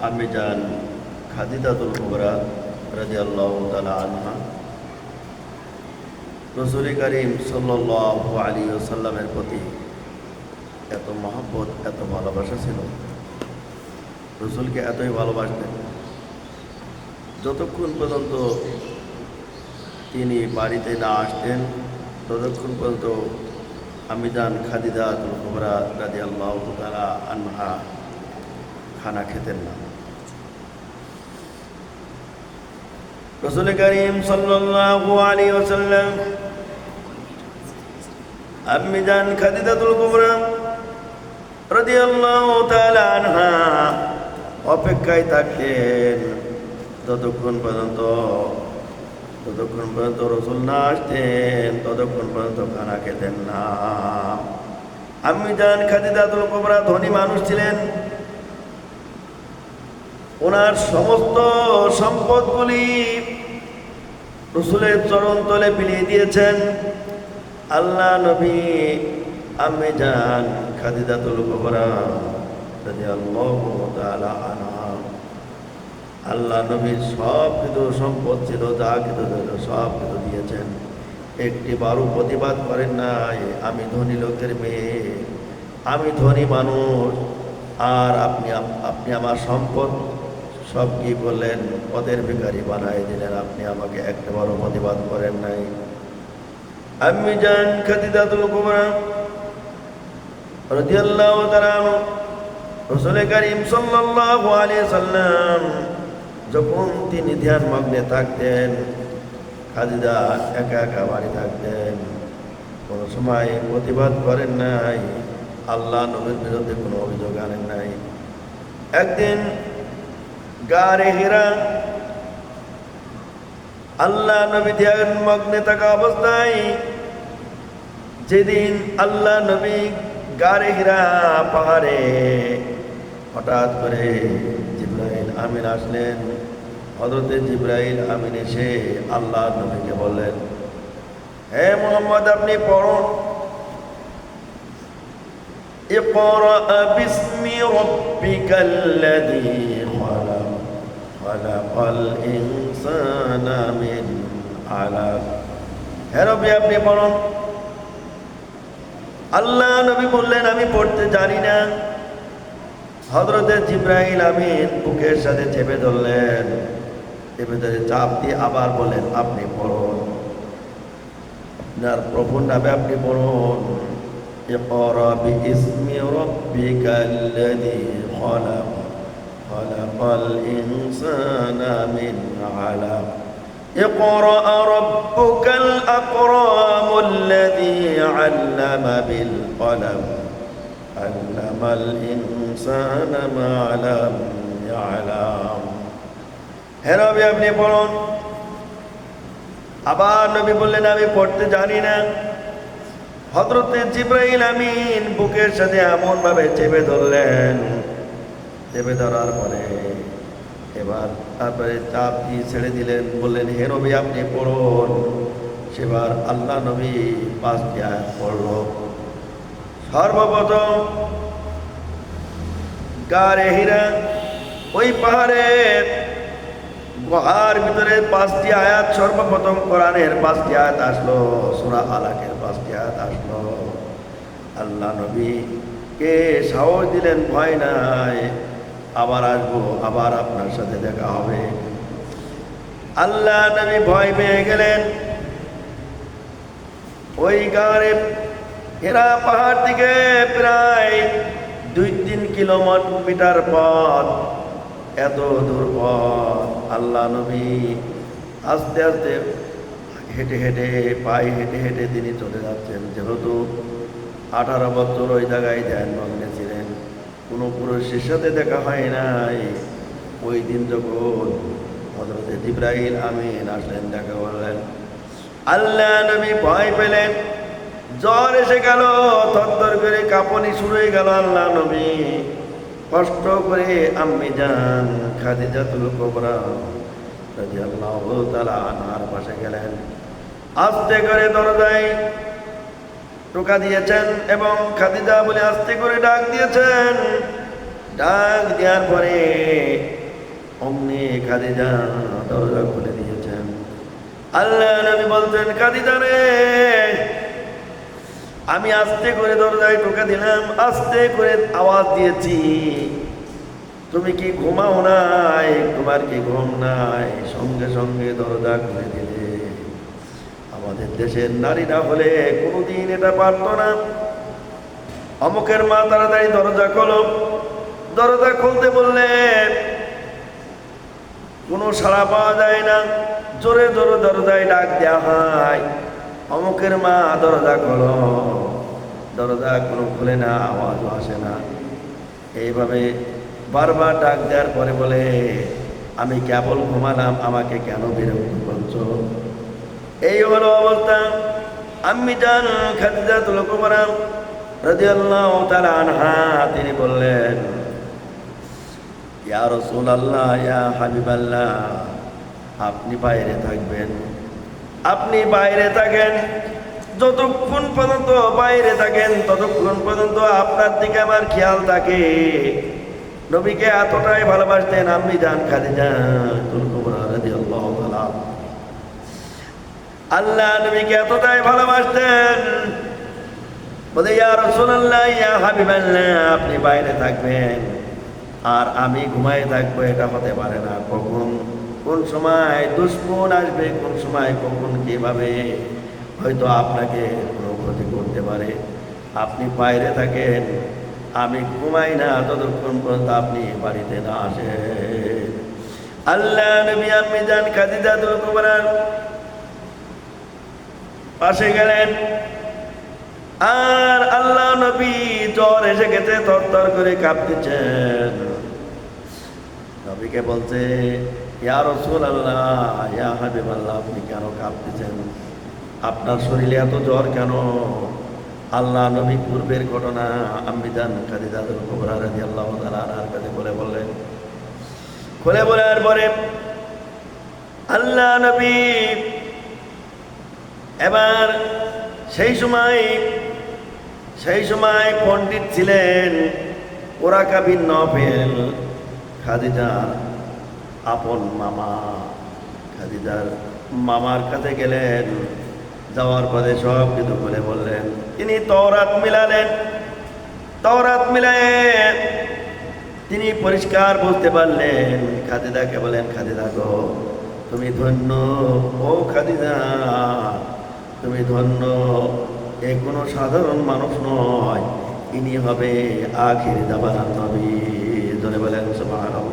আম্মি জান খাদিজাতুল কুবরা রাদিয়াল্লাহু তাআলা আনহা রাসূল করিম সাল্লাল্লাহু আলাইহি ওয়াসাল্লামের প্রতি এত মহব্বত, এত ভালোবাসা ছিল। রাসূলকে এতই ভালোবাসতেন, যতক্ষণ পর্যন্ত তিনি বাড়িতে না আসতেন ততক্ষণ পর্যন্ত আম্মি জান খাদিজাতুল কুবরা রাদিয়াল্লাহু তাআলা আনহা খানা খেতেন না। রাসূল করিম সাল্লাল্লাহু আলাইহি ওয়াসাল্লাম আম্মি জান খাদিজাতুল কুবরা রাদিয়াল্লাহু তাআলা আনহা অপেক্ষায় থাকতেন ততক্ষণ পর্যন্ত রাসূল না আসতেন ততক্ষণ পর্যন্ত খানা খেতেন না। আম্মি জান খাদিজাতুল কুবরা ধনী মানুষ ছিলেন। ওনার সমস্ত সম্পদগুলি রাসূলের চরণ তলে বিলিয়ে দিয়েছেন। আল্লাহ নবী আম্মি জান খাদিজাতুল কুবরা রাদিয়াল্লাহু তাআলা আনহা, আল্লাহ নবীর সব কিছু সম্পদ ছিল, যা কিছু ছিল সব কিছু দিয়েছেন। একটি বারও প্রতিবাদ করেন নাই, আমি ধনী লোকের মেয়ে, আমি ধনী মানুষ, আর আপনি আমার সম্পদ সব কি করলেন, পদের ভিখারি বানাই দিলেন, আপনি আমাকে একবারও প্রতিবাদ করেন নাই। আম্মি জান খাদিজাতুল কুবরা রাদিয়াল্লাহু তাআলা রাসূল করিম সাল্লাল্লাহু আলাইহি সাল্লাম যখন তিনি ধ্যান মগ্নে থাকতেন, খাদিজা একা একা বাড়ি থাকতেন, কোনো সময় প্রতিবাদ করেন নাই, আল্লাহ নবীর বিরুদ্ধে কোনো অভিযোগ আনেন নাই। একদিন গারে হিরা আল্লাহ নবী ধ্যান মগ্নে থাকা অবস্থায়, যেদিন আল্লাহ নবী গারে হিরা পাহাড়ে হঠাৎ করে জিবরাইল আমিন আসলেন। হযরতে জিবরাইল আমিন এসে আল্লাহ নবীকে বললেন, হে মুহাম্মদ, আপনি পড়ুন, ইকরা বিসমি রাব্বিকাল্লাযী খালাক খালাকাল ইনসানা মিন আলাক। হে নবী, আপনি পড়ুন। আল্লাহ নবী বললেন, আমি পড়তে জানি না। হযরতে জিবরাইল আমিন বুকের সাথে চেপে ধরলেন, চেপে ধরে চাপ দিয়ে আবার বলেন, আপনি পড়ুন, আপনার প্রভুর নামে আপনি পড়ুন। ইকরা বিইসমি রাব্বিকাল্লাযী খালাক খালাকাল ইনসানা মিন আলাক। ইকরা রাব্বুকাল আকরামুল্লাযী আল্লামা বিল কলম আল্লামাল ইনসানা মা লাম ইয়ালাম। হে নবী, আপনি পড়ুন। আবার নবী বললেন, আমি পড়তে জানি না। হযরতে জিবরাইল আমিন বুকের সাথে এমন ভাবে চেপে ধরলেন, চেপে ধরার পরে এবার তারপরে চাপ দিয়ে ছেড়ে দিলেন, বললেন, হে নবী, আপনি পড়ুন। সেবার আল্লাহ নবী 5টি আয়াত পড়ল। সর্বপ্রথম গারে হিরা, ওই পাহাড়ের গুহার ভিতরে 5টি আয়াত, সর্বপ্রথম কোরআনের 5টি আয়াত আসলো, সূরা আলাকের 5টি আয়াত আসলো। আল্লাহ নবী কে সাহস দিলেন, ভয় নাই, আবার আসবো, আবার আপনার সাথে দেখা হবে। আল্লাহ নবী ভয় পেয়ে গেলেন। ওই গারে হেরা পাহাড় থেকে প্রায় 2-3 কিলোমিটার পথ, এত দূর পথ। আল্লাহ নবী আস্তে আস্তে হেঁটে হেঁটে, পায়ে হেঁটে হেঁটে তিনি চলে যাচ্ছেন। যেহেতু 18 বছর ওই জায়গায় ধ্যান মগ্নে ছিলেন, কোনো পুরুষের সাথে দেখা হয় নাই। ওই দিন যখন হযরতে জিবরাইল আমিন আসলেন, দেখা করলেন, আল্লাহ নবী ভয় পেলেন, জ্বর এসে গেল, থরথর করে কাঁপুনি শুরু হয়ে গেল। আল্লাহ নবী কষ্ট করে আম্মি জান খাদিজাতুল কুবরা রাদিয়াল্লাহু তাআলা আনহার পাশে গেলেন। আস্তে করে দরজায় টোকা দিয়েছেন এবং খাদিজা বলে আস্তে করে ডাক দিয়েছেন। ডাক দেওয়ার পরে অমনি খাদিজা দরজা খুলে দিয়েছেন। আল্লাহ নবী বলতেন, খাদিজা রে, আমি আস্তে করে দরজায় টোকা দিলাম, আস্তে করে আওয়াজ দিয়েছি, তুমি কি ঘুমাও নাই? তোমার কি ঘুম নাই? সঙ্গে সঙ্গে দরজা খুলে দিলে। আমাদের দেশের নারীরা হলে কোনোদিন এটা পারতো না। অমুকের মা তাড়াতাড়ি দরজা খোলো। দরজা খুলতে বললে কোনো সাড়া পাওয়া যায় না, জোরে জোরে দরজায় ডাক দেওয়া হয়, অমুকের মা দরজা খোলো। দরজা কোনো খুলে না, আওয়াজও আসে না। এইভাবে বারবার ডাক দেওয়ার পরে বলে, আমি কেবল ঘুমালাম, আমাকে কেন বিরক্ত করছো? এই হলো অবস্থা। আম্মি জান খাদিজাতুল কুবরা রাদিয়াল্লাহু তাআলা আনহা তিনি বললেন, ইয়া রাসূলুল্লাহ, ইয়া হাবিবাল্লাহ, আপনি বাইরে থাকবেন, আপনি বাইরে থাকেন, যতক্ষণ পর্যন্ত বাইরে থাকেন ততক্ষণ পর্যন্ত আপনার দিকে আমার খেয়াল থাকে। নবীকে এতটাই ভালোবাসতেন আম্মি জান খাদিজাতুল কুবরা রাদিয়াল্লাহু তাআলা। আল্লাহ নবীকে এতটাই ভালোবাসতেন, বলে, ইয়া রাসূলুল্লাহ, ইয়া হাবিবাল্লাহ, আপনি বাইরে থাকবেন আর আমি ঘুমায় থাকবো, এটা হতে পারে না। কখন কোন সময় দুশ্মন আসবে, কোন সময় কখন কিভাবে হয়তো আপনাকে কোনো ক্ষতি করতে পারে। আপনি বাইরে থাকেন, আমি ঘুমাই না ততক্ষণ পর্যন্ত আপনি বাড়িতে না আসেন। আল্লাহ নবী আম্মি জান খাদিজাতুল কুবরার পাশে গেলেন, আর আল্লাহ নবী জ্বর এসে গেছে, থরথর করে কাঁপতেছেন। নবীকে বলছে, ইয়া রাসূলুল্লাহ, ইয়া হাবিবাল্লাহ, আপনি কেন কাঁপতেছেন? আপনার শরীরে এত জ্বর কেন? আল্লাহ নবী পূর্বের ঘটনা আম্মি জান খাদিজাতুল কুবরা রাদিয়াল্লাহু তাআলা আনহার কাছে বললেন। খুলে বলার পরে আল্লাহ নবী এবার সেই সময় পণ্ডিত ছিলেন ওরাকা বিন নফেল, খাদিজার আপন মামা। খাদিজার মামার কাছে গেলেন, যাওয়ার পরে সব কিছু বলে বললেন। তিনি তাওরাত মিলালেন, তাওরাত মিলায়ে তিনি পরিষ্কার বুঝতে পারলেন। খাদিজাকে বলেন, খাদিজা গো, তুমি ধন্য, ও খাদিজা তুমি ধন্য, এ কোনো সাধারণ মানুষ নয়, ইনি হবে আখির জামানার নবী। জোরে বলেন সুবহানাল্লাহ।